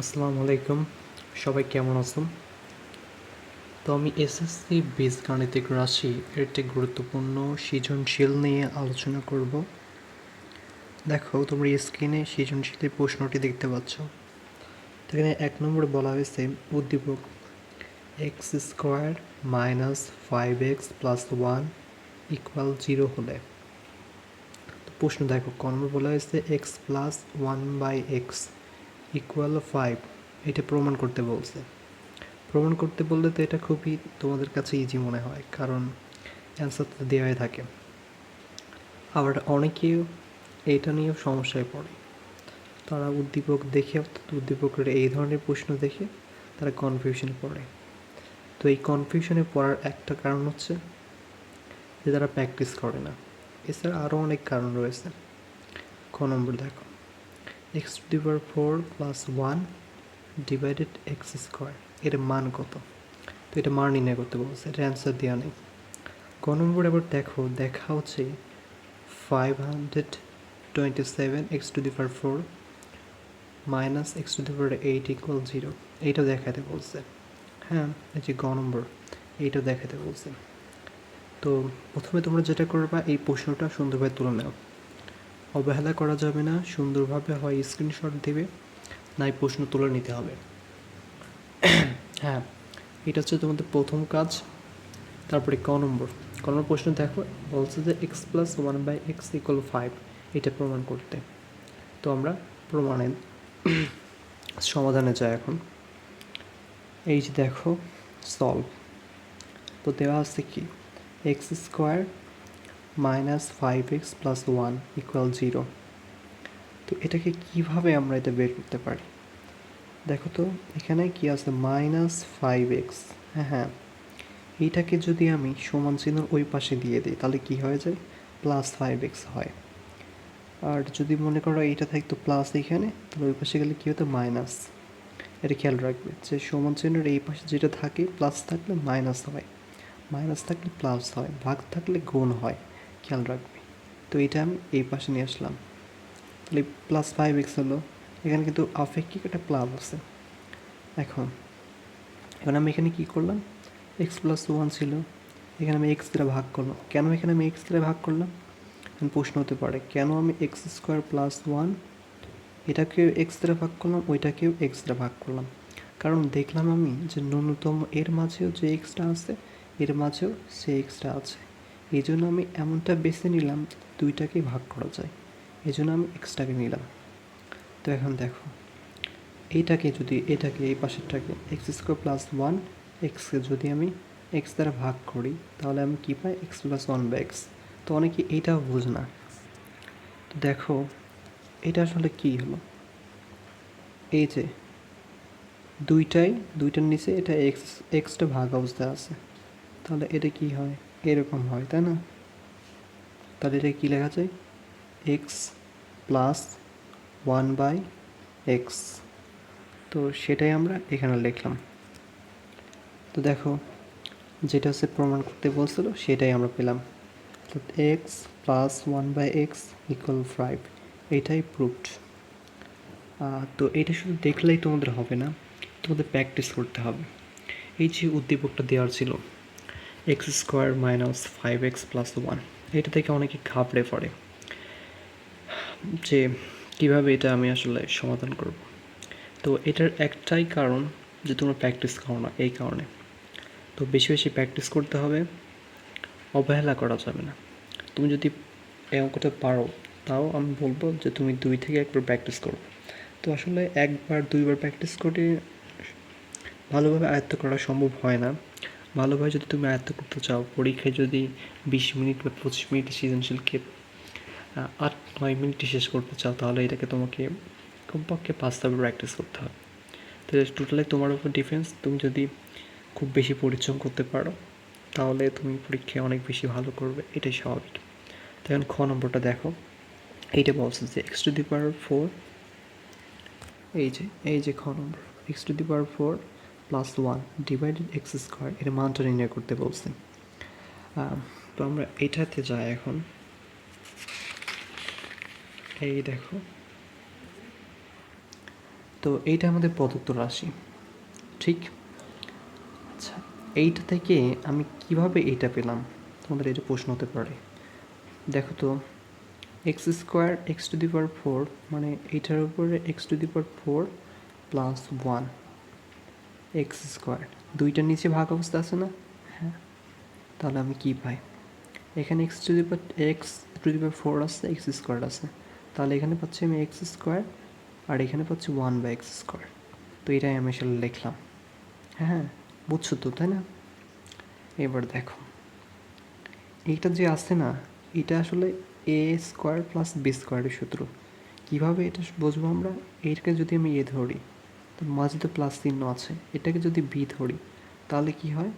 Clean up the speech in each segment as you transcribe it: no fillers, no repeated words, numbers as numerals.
আসসালামু আলাইকুম, সবাই কেমন আছেন? তো আমি এসএসসি বীজগাণিতিক রাশি এর একটি গুরুত্বপূর্ণ সৃজনশীল নিয়ে আলোচনা করব। দেখো, তোমরা স্ক্রিনে সৃজনশীলের প্রশ্নটি দেখতে পাচ্ছ। এখানে 1 নম্বরে বলা হয়েছে উদ্দীপক x square minus 5x plus 1 equal 0 হলে। তো প্রশ্ন দেখো, ক নম্বর বলা হয়েছে এক্স প্লাস 1/x ইকুয়াল 5, এটা প্রমাণ করতে বলছে। প্রমাণ করতে বললে তো এটা খুবই তোমাদের কাছে ইজি মনে হয়, কারণ অ্যান্সার তো দেওয়াই থাকে। আবার অনেকেও এইটা নিয়েও সমস্যায় পড়ে। তারা উদ্দীপক দেখে, উদ্দীপকের এই ধরনের প্রশ্ন দেখে তারা কনফিউশনে পড়ে। তো এই কনফিউশনে পড়ার একটা কারণ হচ্ছে যে তারা প্র্যাকটিস করে না। এছাড়া আরও অনেক কারণ রয়েছে। ক নম্বর দেখো, x⁴ plus 1 divided x square, এর মান কত? তো এটা মান নির্ণয় করতে বলছে, এটা অ্যান্সার দেওয়া নেই। ক নম্বর আবার দেখা হচ্ছে 527 মাইনাস x⁴ ইকুয়াল 0, এইটা দেখাতে বলছে। হ্যাঁ, এই যে গ নম্বর, এইটা দেখাতে বলছে। তো প্রথমে তোমরা যেটা করবা, এই প্রশ্নটা সুন্দরভাবে তুলে নাও, অবহেলা করা যাবে না। সুন্দরভাবে হয় স্ক্রিনশট দেবে, না এই প্রশ্ন তুলে নিতে হবে। হ্যাঁ, এটা হচ্ছে তোমাদের প্রথম কাজ। তারপরে ক নম্বর প্রশ্ন দেখো, বলছে যে এক্স প্লাস 1/x ইকুয়াল 5, এটা প্রমাণ করতে। তো আমরা প্রমাণের সমাধানে যাই এখন। এই যে দেখো, সলভ। তো দেওয়া আছে কি, x square minus 5x plus 1 equal 0। তো এটাকে কিভাবে আমরা এটা বের করতে পারি? দেখো তো, এখানে কি আছে, -5x। হ্যাঁ, এইটাকে যদি আমি সমান চিহ্ন ওই পাশে দিয়ে দিই, তাহলে কি হয়ে যায়, +5x হয়। আর যদি মনে করো এইটা থাকতো প্লাস এখানে, তাহলে ওই পাশে গেলে কী হতো, মাইনাস। এটা খেয়াল রাখবে যে সমান চিহ্নের এই পাশে যেটা থাকে, প্লাস থাকলে মাইনাস হয়, মাইনাস থাকলে প্লাস হয়, ভাগ থাকলে গুণ হয়, খেয়াল রাখবে। তো এটা আমি এই পাশে নিয়ে আসলাম, তাহলে +5x হলো। এখানে কিন্তু আপেক্ষিক একটা প্লাস আছে। এখন আমি এখানে কী করলাম, এক্স প্লাস 1 ছিল, এখানে আমি এক্স দ্বারা ভাগ করলাম। কেন এখানে আমি এক্স দ্বারা ভাগ করলাম? প্রশ্ন হতে পারে, কেন আমি x² প্লাস 1 এটাকেও এক্স দ্বারা ভাগ করলাম, ওইটাকেও এক্স দ্বারা ভাগ করলাম? কারণ দেখলাম আমি যে ন্যূনতম এর মাঝেও যে এক্সটা আছে, এর মাঝেও সে এক্সটা আছে। এই জন্য আমি এমনটা বেছে নিলাম, দুইটাকেই ভাগ করা যায়, এই জন্য আমি এক্সটাকে নিলাম। তো এখন দেখো, এটাকে এই পাশেরটাকে x² প্লাস 1 এক্সকে যদি আমি এক্স দ্বারা ভাগ করি, তাহলে আমি কী পাই, x প্লাস 1/x। তো অনেকে এইটাও বুঝ না। তো দেখো, এটা আসলে কী হলো, এই যে দুইটার নিচে এটা এক্সটা ভাগ অবস্থায় আছে, তাহলে এটা কি হয়, এরকম হয়, তাই না? তাহলে এটা কী লেখা যায়, এক্স প্লাস 1/x। তো সেটাই আমরা এখানে লিখলাম। তো দেখো, যেটা হচ্ছে প্রমাণ করতে বলছিল সেটাই আমরা পেলাম। তো এক্স প্লাস 1/x ইকুয়াল 5, এটাই প্রুফড। তো এটা শুধু দেখলেই তোমাদের হবে না, তোমাদের প্র্যাকটিস করতে হবে। এই যে উদ্দীপকটা দেওয়ার ছিল x² মাইনাস 5x প্লাস 1, এটা থেকে অনেকে ঘাবড়ে পড়ে যে কিভাবে এটা আমি আসলে সমাধান করব। তো এটার একটাই কারণ যে তোমরা প্র্যাকটিস করো না, এই কারণে। তো বেশি বেশি প্র্যাকটিস করতে হবে, অবহেলা করা যাবে না। তুমি যদি এই অঙ্কটা পারো, তাও আমি বলবো যে তুমি 2 থেকে 1 বার প্র্যাকটিস করো। তো আসলে 1-2 বার প্র্যাকটিস করে ভালোভাবে আয়ত্ত করা সম্ভব হয় না। ভালোভাবে যদি তুমি আয়ত্ত করতে চাও, পরীক্ষায় যদি 20 মিনিট বা 25 মিনিট সৃজনশীলকে 8-9 মিনিটে শেষ করতে চাও, তাহলে এটাকে তোমাকে কমপক্ষে 5বার প্র্যাকটিস করতে হবে। তো টোটালি তোমার উপর ডিফেন্স। তুমি যদি খুব বেশি পরিশ্রম করতে পারো, তাহলে তুমি পরীক্ষায় অনেক বেশি ভালো করবে, এটাই স্বাভাবিক। তো এখন খ নম্বরটা দেখো, এইটা বলছে যে x⁴, এই যে খ নম্বর, x⁴ প্লাস 1 ডিভাইডেড x², এর মানটা নির্ণয় করতে বলছে। তো আমরা এটাতে যাই এখন। এই দেখো, তো এইটা আমাদের প্রদত্ত রাশি, ঠিক? আচ্ছা, এইটা থেকে আমি কিভাবে এইটা পেলাম, তোমাদের এটা প্রশ্ন হতে পারে। দেখো তো, x square x to the power 4 মানে এইটার উপরে x to the power 4 plus 1 x square, দুইটার নিচে ভাগ অবস্থা আছে না? হ্যাঁ, তাহলে আমি কি পাই? এখানে এক্স টু দি পাওয়ার 4 আছে, এক্স স্কোয়ার আছে, তাহলে এখানে পাচ্ছি আমি এক্স স্কোয়ার, আর এখানে পাচ্ছি 1/x স্কোয়ার। তো এটাই আমি আসলে লিখলাম। হ্যাঁ, বুঝছো তো, তাই না? এবার দেখো, এইটা যে আছে না, এটা আসলে এ স্কোয়ার প্লাস বি স্কোয়ারের সূত্র। কীভাবে এটা বুঝবো আমরা? এটাকে যদি আমি এ ধরি, তো মাঝে তো প্লাস চিহ্ন আছে, এটাকে যদি বি ধরি, তাহলে কি হয়?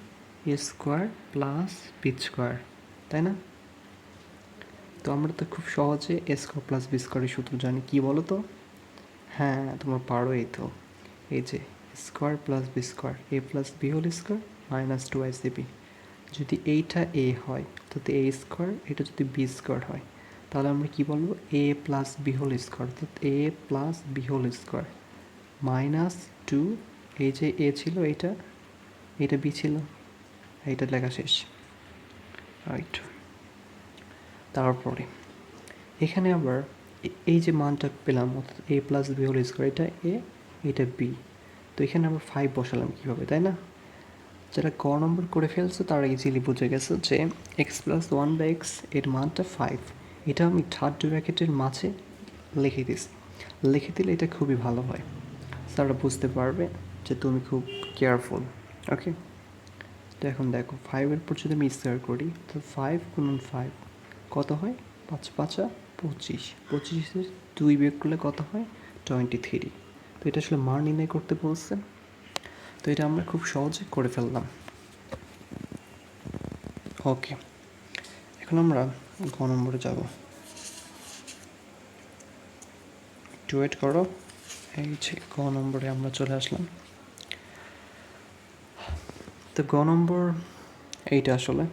এ স্কোয়ার প্লাস বি স্কোয়ার, তাই না? তো আমরা তো খুব সহজে এ স্কোয়ার প্লাস বি স্কোয়ারের সূত্র জানি, কি বলো তো? হ্যাঁ, তোমরা পারো। এই তো, এই যে square plus B square, A plus B whole square minus 2ac/b। যদি এইটা এ হয় তাতে এ স্কোয়ার, এটা যদি বি স্কোয়ার হয়, তাহলে আমরা কি বলবো? A plus B whole square, অর্থাৎ A plus B whole square minus 2, এই যে এ ছিল এটা বি ছিল, এইটা লেখা শেষ। রাইট। তারপরে এখানে আবার এই যে মানটা পেলাম, অর্থাৎ A plus B whole square, এটা এ, এটা বি। তো এখানে আমরা 5 বসালাম কীভাবে, তাই না? যারা ক নম্বর করে ফেলছে তারা ইজিলি বুঝে গেছে যে এক্স প্লাস 1/x এর মানটা 5। এটা আমি থার্ড ব্র্যাকেটের মাঝে লিখে দিছি। লিখে দিলে এটা খুবই ভালো হয়, তারা বুঝতে পারবে যে তুমি খুব কেয়ারফুল। ওকে, তো এখন দেখো 5-এর পর যদি আমি স্কোয়ার করি, তো 5 গুণন 5 কত হয়? 5 5 25, 25-এর 2 বিয়োগ করলে কত হয়? 23। তো এটা আসলে মান নির্ণয় করতে বলছে, তো এটা আমরা খুব সহজে করে ফেললাম। ওকে, এখন আমরা গ নম্বরে যাব। একটু ওয়েট করো। এই যে গ নম্বরে আমরা চলে আসলাম। তো গ নম্বর এইটা আসলে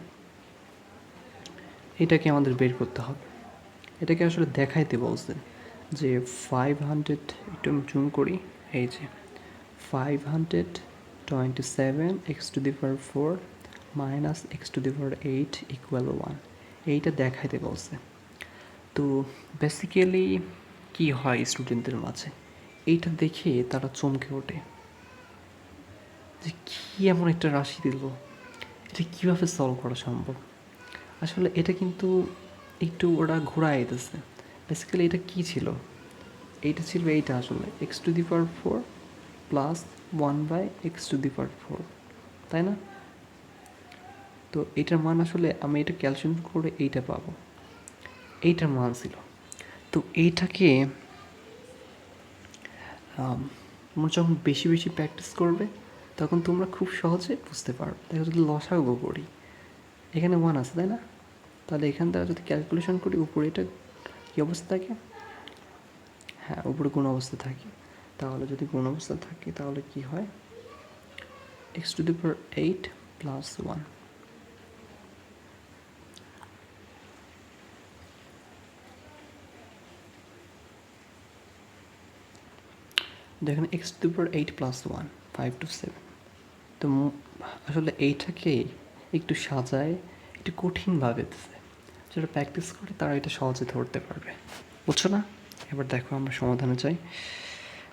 এটাকে আমাদের বের করতে হবে। এটাকে আসলে দেখাইতে বলছে যে 500, একটু আমি জুম করি, এই যে 527 x to the power 4 minus x to the power 8 equal 1, এইটা দেখাইতে বলছে। তো বেসিক্যালি কি হয় স্টুডেন্টদের মাঝে, এইটা দেখে তারা চমকে ওঠে যে কী এমন একটা রাশি দিল, এটা কীভাবে সলভ করা সম্ভব। আসলে এটা কিন্তু একটু ওরা ঘোরায় দিতেছে। বেসিক্যালি এটা কী ছিল? এইটা ছিল এইটা আসলে x to the power 4 plus 1/x to the power 4, তাই না? তো এইটার মান আসলে আমি এটা ক্যালকুলেশন করে এইটা পাবো, এইটার মান ছিল। তো এইটাকে তোমরা যখন বেশি বেশি প্র্যাকটিস করবে তখন তোমরা খুব সহজে বুঝতে পারবে। দেখো, যদি লসাগু করি, এখানে 1 আছে, তাই না? তাহলে এখান থেকে যদি ক্যালকুলেশন করি, উপরে এটা কী অবস্থা থাকে? হ্যাঁ, উপরে কোন অবস্থা থাকে। তাহলে যদি কোন অবস্থা থাকে তাহলে কি হয়? X to the power 8 plus 1। দেখেন x to the power 8 plus 1, 5 to 7। তো আসলে এইটাকে একটু সাজায় একটু কঠিনভাবে দিচ্ছে, যারা প্র্যাকটিস করে তারা এটা সহজে ধরতে পারবে, বুঝছো না? এবার দেখো আমরা সমাধানে চাই।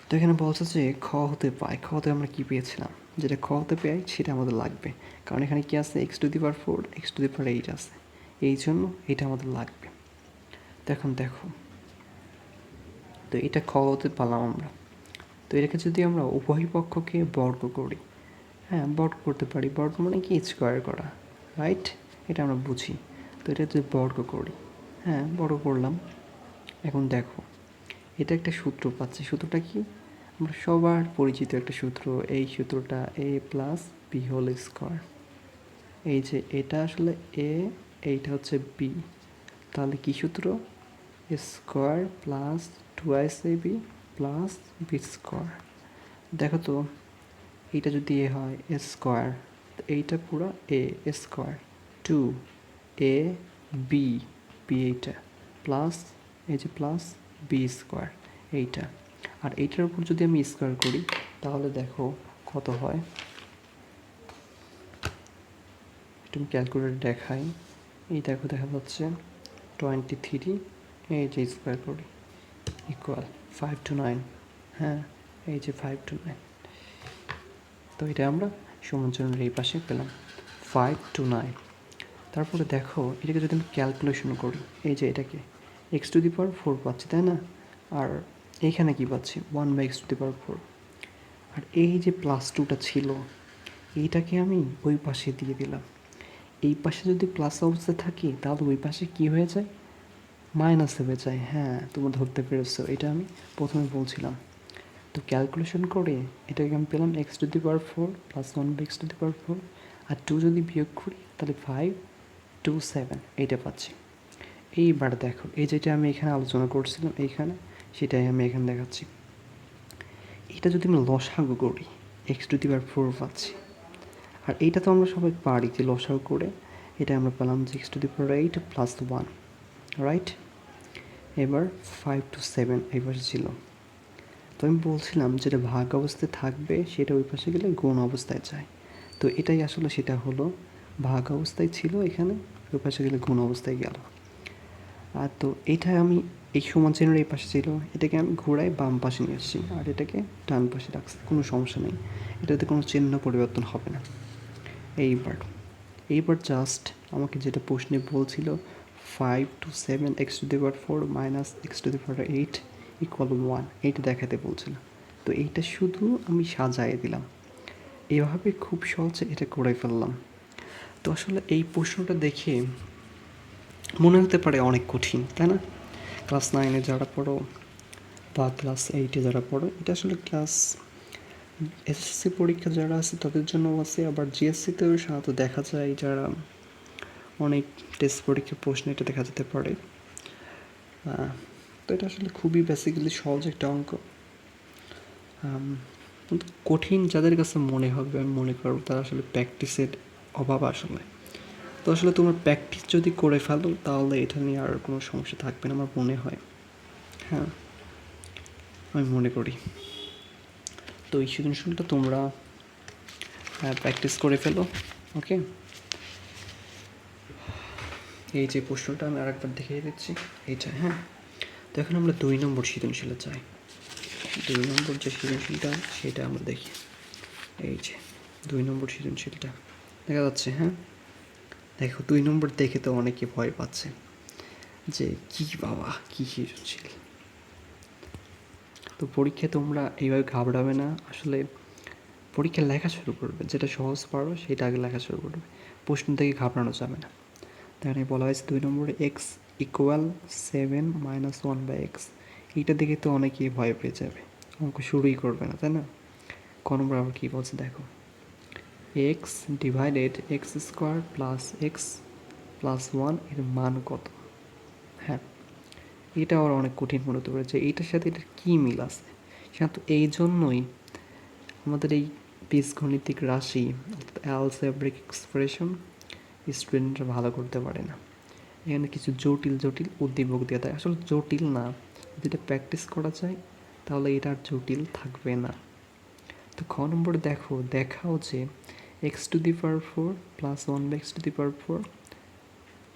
তো এখানে বলছে যে খ হতে পাই, খ হতে আমরা কী পেয়েছিলাম? যেটা খ হতে পাই সেটা আমাদের লাগবে, কারণ এখানে কি আছে? X to the power 4 x to the power 8 আছে, এই জন্য এটা আমাদের লাগবে। তো এখন দেখো, তো এটা খ হতে পারলাম আমরা। তো এটাকে যদি আমরা উভয় পক্ষকে বর্গ করি, হ্যাঁ বর্গ করতে পারি, বর্গ মানে কি? স্কোয়ার করা, রাইট? এটা আমরা বুঝি। তো এটা যদি বর্গ করি, হ্যাঁ বর্গ করলাম। এখন দেখো, এটা একটা সূত্র পাচ্ছি। সূত্রটা কি? আমরা সবার পরিচিত একটা সূত্র, এই সূত্রটা এ প্লাস বি হোল স্কোয়ার। এই যে এটা আসলে এ, এইটা হচ্ছে বি, তাহলে কি সূত্র? Square plus 2ac/b plus B square. দেখো তো, এইটা যদি এ হয় স্কোয়ার, তো এইটা পুরো এ স্কোয়ার, 2ab, বি এইটা প্লাস, এই যে প্লাস বি স্কোয়ার এইটা, আর এইটার উপর যদি আমি স্কোয়ার করি তাহলে দেখো কত হয়, একটু ক্যালকুলেটর দেখাই। এই দেখো দেখা যাচ্ছে 23, এই যে স্কোয়ার করি ইকুয়াল 529। হ্যাঁ, এই যে 529। তো এটা আমরা সমান্তরালের এই পাশে পেলাম 529। তারপরে দেখো এটাকে যদি আমি ক্যালকুলেশন করি, এই যে এটাকে x⁴ পাচ্ছি, তাই না? আর এইখানে কি পাচ্ছি 1/x⁴। আর এই যে +2টা ছিল এইটাকে আমি ওই পাশে দিয়ে দিলাম। এই পাশে যদি প্লাস অবস্থায় থাকি তাহলে ওই পাশে কি হয়ে যায়, মাইনাস হয়ে যায়। হ্যাঁ, তোমরা ধরতে পেরেছো, এটা আমি প্রথমে বলছিলাম। তো ক্যালকুলেশন করে এটাকে আমি পেলাম x⁴ + 1/x⁴। আর 2 যদি বিয়োগ করি তাহলে 527 এইটা পাচ্ছি। এইবার দেখো এই যেটা আমি এখানে আলোচনা করছিলাম এইখানে, সেটাই আমি এখানে দেখাচ্ছি। এটা যদি আমি লসাগু করি x⁴ পাচ্ছি। আর এইটা তো আমরা সবাই পারি যে লসাগু করে এটা আমরা পেলাম যে x⁴ + 1, রাইট? এবার 527 এই পাশে ছিল। তো আমি বলছিলাম যেটা ভাগ অবস্থায় থাকবে সেটা ওই পাশে গেলে গুণ অবস্থায় যায়। তো এটাই আসলে সেটা হলো, ভাগ অবস্থায় ছিল এখানে, ওই পাশে গেলে গুণ অবস্থায় গেল। আর তো এটা আমি এই সমান চিহ্নের এই পাশে ছিল, এটাকে আমি ঘোরাই বাম পাশে নিয়ে আসছি আর এটাকে ডান পাশে রাখছি, কোনো সমস্যা নেই, এটাতে কোনো চিহ্ন পরিবর্তন হবে না। এইবার জাস্ট আমাকে যেটা প্রশ্নে বলছিল 527 x⁴ - x⁴ = 1, এইটা দেখাতে বলছিল। তো এইটা শুধু আমি সাজায় দিলাম, এভাবে খুব সহজে এটা করে ফেললাম। তো আসলে এই প্রশ্নটা দেখে মনে হতে পারে অনেক কঠিন, তাই না? ক্লাস 9-এ যারা পড়ো বা ক্লাস 8-এ যারা পড়ো, এটা আসলে ক্লাস এসএসসি পরীক্ষা যারা আছে তাদের জন্য আছে, আবার জিএসসিতেও সাধারণত দেখা যায় যারা অনেক টেস্ট পরীক্ষার প্রশ্ন এটা দেখা যেতে পারে। তো এটা আসলে খুবই বেসিক্যালি সহজ একটা অঙ্ক। কিন্তু কঠিন যাদের কাছে মনে হবে, আমি মনে করব তারা আসলে প্র্যাকটিসের অভাব আসলে। তো আসলে তোমার প্র্যাকটিস যদি করে ফেলো তাহলে এটা নিয়ে আর কোনো সমস্যা থাকবে না আমার মনে হয়। হ্যাঁ, আমি মনে করি। তো এই সৃজনশীলটা তোমরা প্র্যাকটিস করে ফেলো, ওকে? এই যে প্রশ্নটা আমি আরেকবার দেখিয়ে দিচ্ছি, এইটা। হ্যাঁ, তো এখন আমরা 2 নম্বর সৃজনশীলে যাই। 2 নম্বর যে সৃজনশীলটা সেটা আমরা দেখি। এই যে 2 নম্বর সৃজনশীলটা দেখা যাচ্ছে। হ্যাঁ, দেখো 2 নম্বর দেখে তো অনেকে ভয় পাচ্ছে যে কি বাবা কী সৃজনশীল। তো পরীক্ষায় তোমরা এইভাবে ঘাবড়াবে না, আসলে পরীক্ষা লেখা শুরু করবে, যেটা সহজ পারো সেটা আগে লেখা শুরু করবে, প্রশ্ন থেকে ঘাবড়ানো যাবে না। তাহলে বলা হয়েছে 2 নম্বরে x = 7 - 1/x, এইটা দেখে তো অনেকেই ভয় পেয়ে যাবে, অঙ্ক শুরুই করবে না, তাই না? ক নম্বর আবার কী বলছে দেখো, x / x² + x + 1 এর মান কত? হ্যাঁ, এটা আবার অনেক কঠিন মনে হতে পারে যে এইটার সাথে এটার কী মিল আছে। সাধারণত এই জন্যই আমাদের এই বীজগণিতিক রাশি অর্থাৎ অ্যালজেব্রিক এক্সপ্রেশন স্টুডেন্টরা ভালো করতে পারে না। এখানে কিছু জটিল জটিল উদ্দীপক দেওয়া থাকে, আসলে জটিল না, যদি এটা প্র্যাকটিস করা যায় তাহলে এটা আর জটিল থাকবে না। তো খ নম্বরে দেখো, দেখাও যে x⁴ + 1/x⁴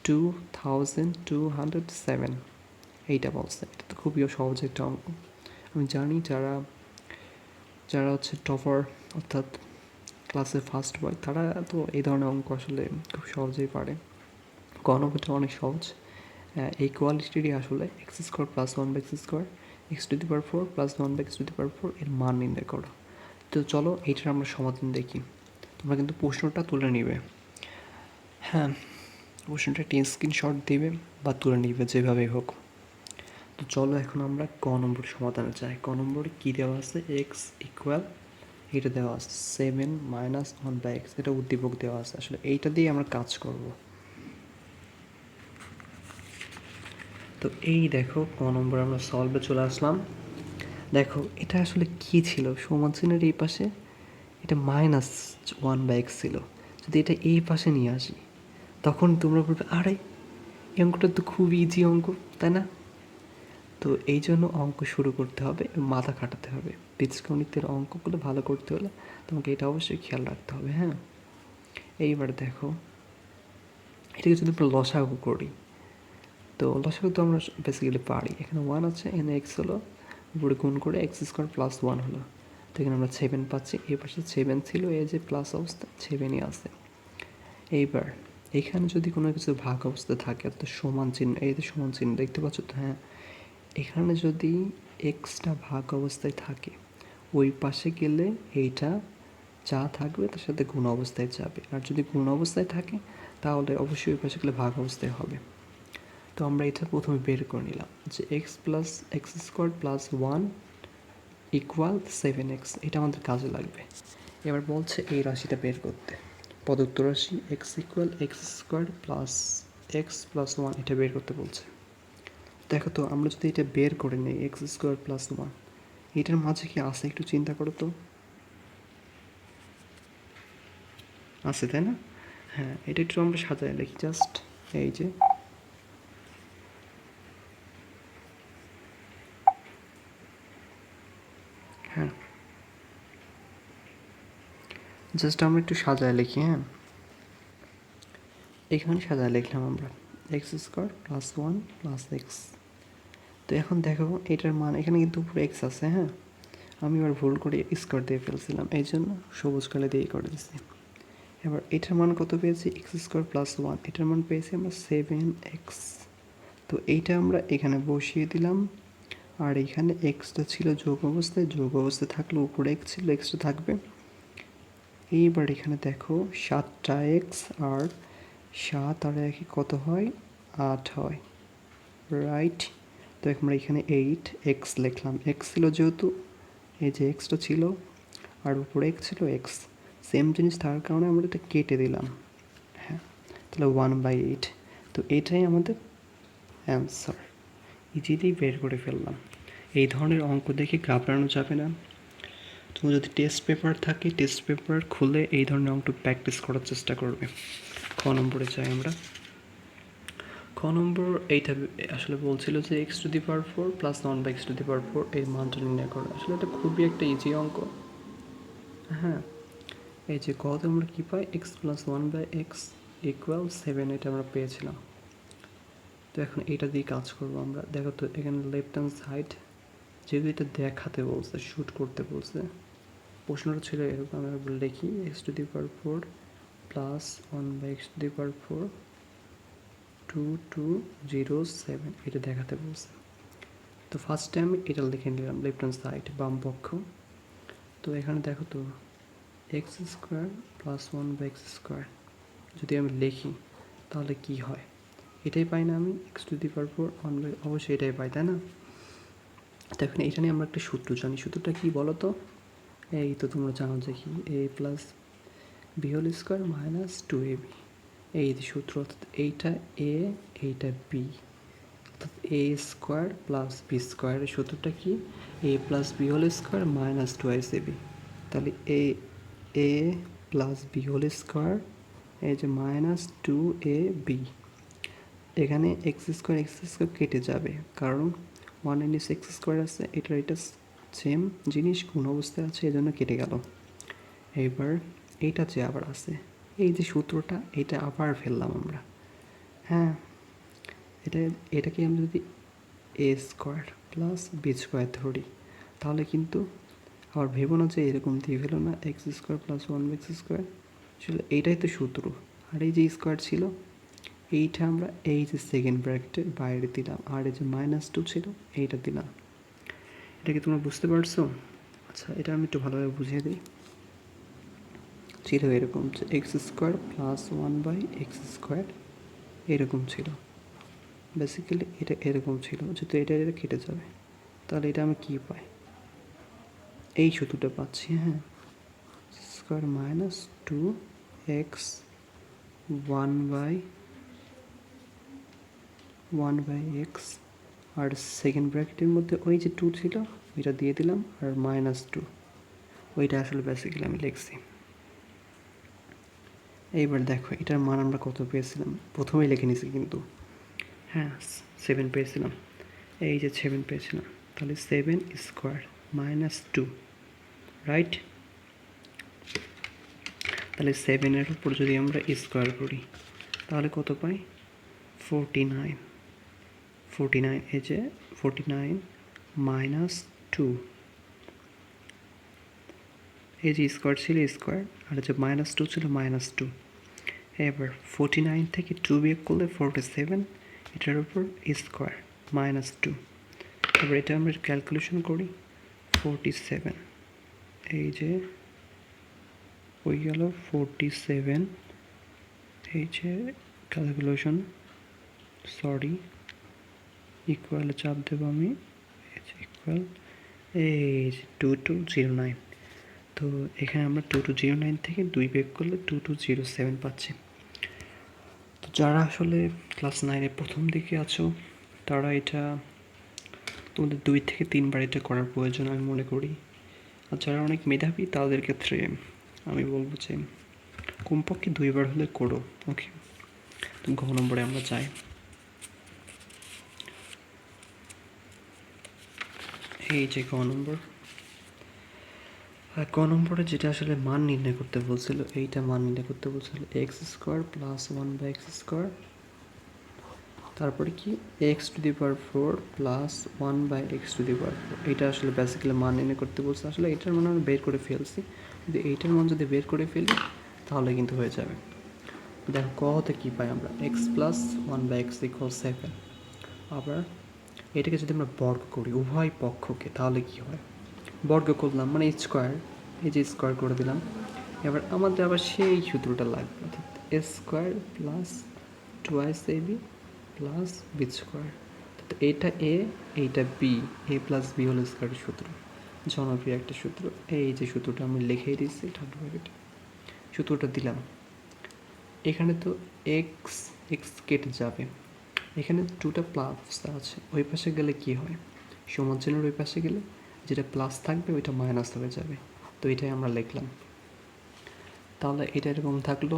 2207 এইটা বলছে। এটা তো খুবই সহজ একটা অঙ্ক। আমি জানি যারা যারা হচ্ছে টপার অর্থাৎ ক্লাসে ফার্স্ট বয় তারা তো এই ধরনের অঙ্ক আসলে খুব সহজেই পারে। ক নম্বরটা অনেক সহজ। এই কোয়ালিটিরই আসলে x² + 1/x², x⁴ + 1/x⁴ এর মান নির্ণয় করো। তো চলো এইটার আমরা সমাধান দেখি। তোমরা কিন্তু প্রশ্নটা তুলে নিবে। হ্যাঁ, প্রশ্নটা একটি স্ক্রিনশট দিবে বা তুলে নিবে যেভাবেই হোক। তো চলো এখন আমরা ক নম্বর সমাধানে যাই। ক নম্বরে কী দেওয়া আছে, x = এটা দেওয়া আছে 7 - 1/x, এটা উদ্দীপক দেওয়া আছে। আসলে এইটা দিয়ে আমরা কাজ করব। তো এই দেখো ক নম্বর আমরা সলভে চলে আসলাম। দেখো এটা আসলে কী ছিল, সমান চিহ্নের এই পাশে এটা -1/x ছিল, যদি এটা এই পাশে নিয়ে আসি তখন তোমরা বলবে আরে এই অঙ্কটা তো খুব ইজি অঙ্ক, তাই না? তো এই জন্য অঙ্ক শুরু করতে হবে, মাথা খাটাতে হবে। বীজগণিতের অঙ্কগুলো ভালো করতে হলে তোমাকে এটা অবশ্যই খেয়াল রাখতে হবে। হ্যাঁ, এইবার দেখো এটাকে যদি আমরা লসাগু করি, তো লসাগু তো আমরা বেসিক্যালি পারি। এখানে 1 আছে, এখানে এক্স হলো, উপরে গুণ করে এক্স স্কোয়ার প্লাস 1 হলো। তো এখানে আমরা 7 পাচ্ছি, এই পাশে 7 ছিল, এই যে প্লাস অবস্থা 7ই আছে। এইবার এখানে যদি কোনো কিছু ভাগ অবস্থা থাকে, অর্থাৎ সমান চিহ্ন, এই যে সমান চিহ্ন দেখতে পাচ্ছ তো? হ্যাঁ, এখানে যদি এক্সটা ভাগ অবস্থায় থাকে, ওই পাশে গেলে এইটা যা থাকবে তার সাথে গুণ অবস্থায় যাবে, আর যদি গুণ অবস্থায় থাকে তাহলে অবশ্যই ওই পাশে গেলে ভাগ অবস্থায় হবে। তো আমরা এটা প্রথমে বের করে নিলাম যে x plus x square plus 1 equal 7x, এটা আমাদের কাজে লাগবে। এবার বলছে এই রাশিটা বের করতে, প্রদত্ত রাশি x equal x square plus x plus 1, এটা বের করতে বলছে। দেখো তো আমরা যদি এটা বের করে নিই এক্স স্কোয়ার প্লাস 1, এটার মাঝে কি আছে একটু চিন্তা করো তো, আছে তাই না? হ্যাঁ, এটা একটু আমরা সাজায় লিখি জাস্ট, এই যে হ্যাঁ, জাস্ট আমরা একটু সাজায় লিখি। হ্যাঁ, এখানে সাজায় লিখলাম আমরা x square plus 1 plus x. তো এখন দেখো এটার মান, এখানে কিন্তু উপরে এক্স আছে। হ্যাঁ, আমি এবার ভুল করে স্কোয়ার দিয়ে ফেলছিলাম, এই জন্য সবুজ কালে দিয়ে করে দিচ্ছি। এবার এটার মান কত পেয়েছি? এক্স স্কোয়ার প্লাস 1, এটার মান পেয়েছি আমরা 7x। তো এইটা আমরা এখানে বসিয়ে দিলাম, আর এখানে এক্সটা ছিল যোগ অবস্থায়, যোগ অবস্থায় থাকলে উপরে এক্স ছিল, এক্সটা থাকবে। এইবার এখানে দেখো 7টা এক্স, আর 7 আর 1 কত হয়? 8 হয়, রাইট? তো আমরা এখানে 8x লিখলাম, এক্স ছিল যেহেতু, এই যে এক্সটা ছিল আর উপরে এক্স ছিল, এক্স সেম জিনিস থাকার কারণে আমরা এটা কেটে দিলাম। হ্যাঁ, তাহলে 1/8। তো এটাই আমাদের অ্যান্সার, ইজিলি বের করে ফেললাম। এই ধরনের অঙ্ক দেখে ঘাবড়ানো যাবে না। তোমার যদি টেস্ট পেপার থাকে, টেস্ট পেপার খুলে এই ধরনের অঙ্ক প্র্যাকটিস করার চেষ্টা করবে। খ নম্বরে চাই আমরা। খ নম্বর এইটা আসলে বলছিল যে x⁴ প্লাস 1/x⁴ এই মানটা নির্ণয় করো। আসলে এটা খুবই একটা ইজি অঙ্ক। হ্যাঁ, এই যে কত আমরা কী পাই? x প্লাস 1/x ইকুয়াল 7, এটা আমরা পেয়েছিলাম। তো এখন এটা দিয়ে কাজ করবো আমরা। দেখো তো এখানে লেফট হ্যান্ড সাইড, যেহেতু এটা দেখাতে বলছে, শ্যুট করতে বলছে, প্রশ্নটা ছিল এরকম, আমরা লিখি x⁴ প্লাস 1/x⁴ 2207, এটা দেখাতে বলছে। তো ফার্স্টে আমি এটা লিখে নিলাম লেফট হ্যান্ড সাইড, বাম পক্ষ। তো এখানে দেখো তো x² প্লাস 1/x², যদি আমি লিখি তাহলে কি হয়? এটাই পাই না আমি, x⁴ 1, অবশ্যই এটাই পাই, তাই না? তো এখন এটা নিয়ে আমরা একটা সূত্র জানি, সূত্রটা কি বলো তো? এই তো তোমরা জানো যে কি, a plus b whole square minus 2ab, এই সূত্র। অর্থাৎ এইটা a, এইটা b, অর্থাৎ a স্কোয়ার প্লাস বি স্কোয়ারের সূত্রটা কি? a plus B whole square minus 2ab। তাহলে a plus B whole square, এই যে মাইনাস 2ab, এখানে x² কেটে যাবে, কারণ 1 এর নিচে x² আছে, এটা সেম জিনিস গুণ অবস্থায় আছে, এই জন্য কেটে গেল। এইবার এইটা যে আবার আছে, এই যে সূত্রটা, এটা আবার ফেললাম আমরা। হ্যাঁ, এটাকে আমরা যদি a² প্লাস b² ধরি, তাহলে কিন্তু আবার ভেবো না যে এরকম দিয়ে ফেলো না, x² প্লাস 1/x², আসলে এইটাই তো সূত্র। আর এই যে স্কোয়ার ছিল, এইটা আমরা এই যে সেকেন্ড ব্র্যাকেটের বাইরে দিলাম, আর এই যে -2 ছিল এইটা দিলাম। এটা কি তোমরা বুঝতে পারছো? আচ্ছা, এটা আমি একটু ভালোভাবে বুঝিয়ে দিই। ছিল এরকম যে x² প্লাস 1/x², এরকম ছিল বেসিক্যালি, এটা এরকম ছিল, যেহেতু এটা কেটে যাবে, তাহলে এটা আমি কী পাই? এই সূত্রটা পাচ্ছি। হ্যাঁ, স্কোয়ার মাইনাস 2x 1/x, আর সেকেন্ড ব্র্যাকেটের মধ্যে ওই যে 2 ছিল ওইটা দিয়ে দিলাম, আর -2, ওইটা আসলে বেসিক্যালি আমি লিখছি। এইবার দেখো এটার মান আমরা কত পেয়েছিলাম, প্রথমেই লিখে নিছি কিন্তু। হ্যাঁ, 7 পেয়েছিলাম। এই যে 7 পেয়েছিলাম, তাহলে 7 স্কোয়ার মাইনাস 2, রাইট? তাহলে 7-এর উপর যদি আমরা স্কোয়ার করি তাহলে কত পাই? 49। 49 এই যে 49 মাইনাস 2, এই যে স্কোয়ার ছিল স্কোয়ার, আর যে মাইনাস 2 ছিল মাইনাস 2। এবার 49 থেকে 2 বিয়োগ করলে 47, এটার উপর স্কোয়ার মাইনাস 2। এবার এটা আমরা ক্যালকুলেশন করি, 47 এই যে হয়ে গেল 47, এই যে ক্যালকুলেশন, সরি, ইকুয়ালে চাপ দেবো আমি, ইকুয়াল এই যে 2209। তো এখানে আমরা 2209 থেকে 2 বিয়োগ করলে 2207 পাচ্ছি। তো যারা আসলে ক্লাস 9-এ প্রথম দিকে আছো তারা এটা তোমাদের 2 থেকে 3 বার এটা করার প্রয়োজন আমি মনে করি। আর যারা অনেক মেধাবী তাদের ক্ষেত্রে আমি বলবো যে কমপক্ষে 2 বার হলে করো। ওকে, তো ঘ নম্বরে আমরা যাই। এই যে ক নম্বর, আর ক নম্বরে যেটা আসলে মান নির্ণয় করতে বলছিল, এইটা মান নির্ণয় করতে বলছিল x square plus 1/x square, তারপরে কি x to the power 4 plus 1/x to the power 4। এইটা আসলে বেসিক্যালি মান নির্ণয় করতে বলছে। আসলে এইটার মান আমরা বের করে ফেলছি, যদি এইটার মান যদি বের করে ফেলি তাহলে কিন্তু হয়ে যাবে। দেখো ক হতে কী পাই আমরা, এক্স প্লাস 1/x ইকুয়াল 7। আবার এটাকে যদি আমরা বর্গ করি উভয় পক্ষকে তাহলে কি হয়, বর্গ করলাম মানে স্কোয়ার, এই যে স্কোয়ার করে দিলাম। এবার আমাদের আবার সেই সূত্রটা লাগবে, অর্থাৎ A square plus 2ac plus B square. তো এইটা এ, এইটা B, A plus B whole স্কোয়ারের সূত্র, জনপ্রিয় একটা সূত্র। এই যে সূত্রটা আমি লিখেই দিচ্ছি ঠান্ডা ব্র্যাকেটে, সূত্রটা দিলাম। এখানে তো এক্স এক্স কেটে যাবে, এখানে 2টা প্লাস আছে, ওই পাশে গেলে কি হয়, সমান চিহ্নের ওই পাশে গেলে যেটা প্লাস থাকবে ওইটা মাইনাস হয়ে যাবে। তো এটাই আমরা লিখলাম। তাহলে এটা এরকম থাকলো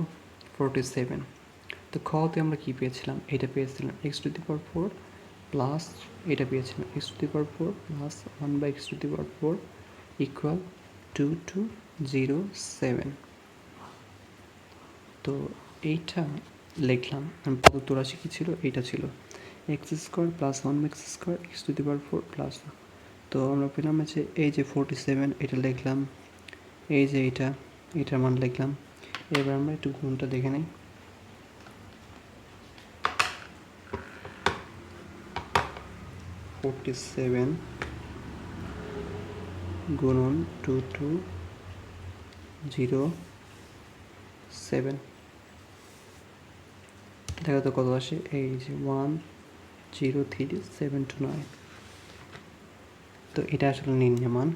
47। তো খতে আমরা কী পেয়েছিলাম, এটা পেয়েছিলাম x to the power 4 plus, এটা পেয়েছিলাম x to the power 4 plus 1/x to the power 4 equal 2207। তো এইটা লিখলাম। আমি প্রদত্ত রাশি কী ছিল, এইটা ছিল x square plus 1/x square x to the power 4 plus. তো আমরা পেলাম যে এই যে 47, এটা লিখলাম, এই যে এটার মান লিখলাম। এবার আমরা একটু গুণটা দেখে নিই। গুণন 2207, দেখা তো কত আসে, এই যে 103729। তো এটা আসলে নির্ণয় মান।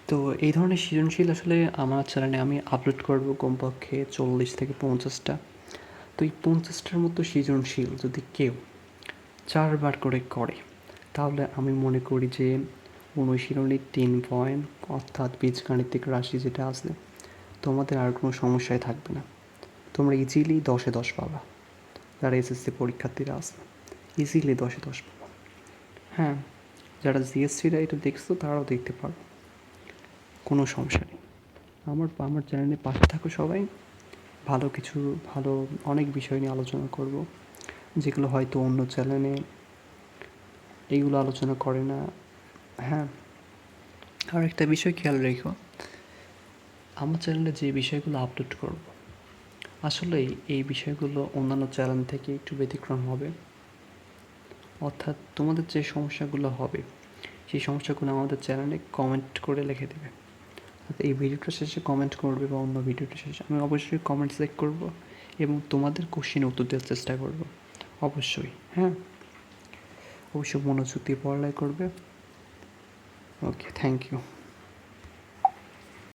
তো এই ধরনের সৃজনশীল আসলে আমার চ্যানেলে আমি আপলোড করব কমপক্ষে 40 থেকে 50টা। তো এই 50টার মতো সৃজনশীল যদি কেউ 4 বার করে করে তাহলে আমি মনে করি যে অনুশীলনীর 3 পয়েন্ট অর্থাৎ বীজগাণিতিক রাশি যেটা আছে তোমাদের আর কোনো সমস্যাই থাকবে না, তোমরা ইজিলি 10-এ 10 পাবা। যারা এসএসসি পরীক্ষার্থীরা আছে ইজিলি 10-এ 10 পাবা। হ্যাঁ, যারা জিএসসিরা এটা দেখছো তারাও দেখতে পারো, কোনো সমস্যা নেই। আমার চ্যানেলে পাশে থাকো সবাই। ভালো অনেক বিষয় নিয়ে আলোচনা করব, যেগুলো হয়তো অন্য চ্যানেলে এইগুলো আলোচনা করে না। হ্যাঁ, আর একটা বিষয় খেয়াল রেখো, আমার চ্যানেলে যে বিষয়গুলো আপলোড করব আসলে এই বিষয়গুলো অন্যান্য চ্যানেল থেকে একটু ব্যতিক্রম হবে। অর্থাৎ তোমাদের যে সমস্যাগুলো হবে সেই সমস্যাগুলো আমাদের চ্যানেলে কমেন্ট করে লিখে দেবে। এই ভিডিওটা শেষে কমেন্ট করবে বা অন্য ভিডিওটা শেষে আমি অবশ্যই কমেন্ট চেক করব এবং তোমাদের কোশ্চেন উত্তর দেওয়ার চেষ্টা করব অবশ্যই। হ্যাঁ, অবশ্যই মনোযোগ দিয়ে পড়ালেখা করবে। ওকে, থ্যাংক ইউ।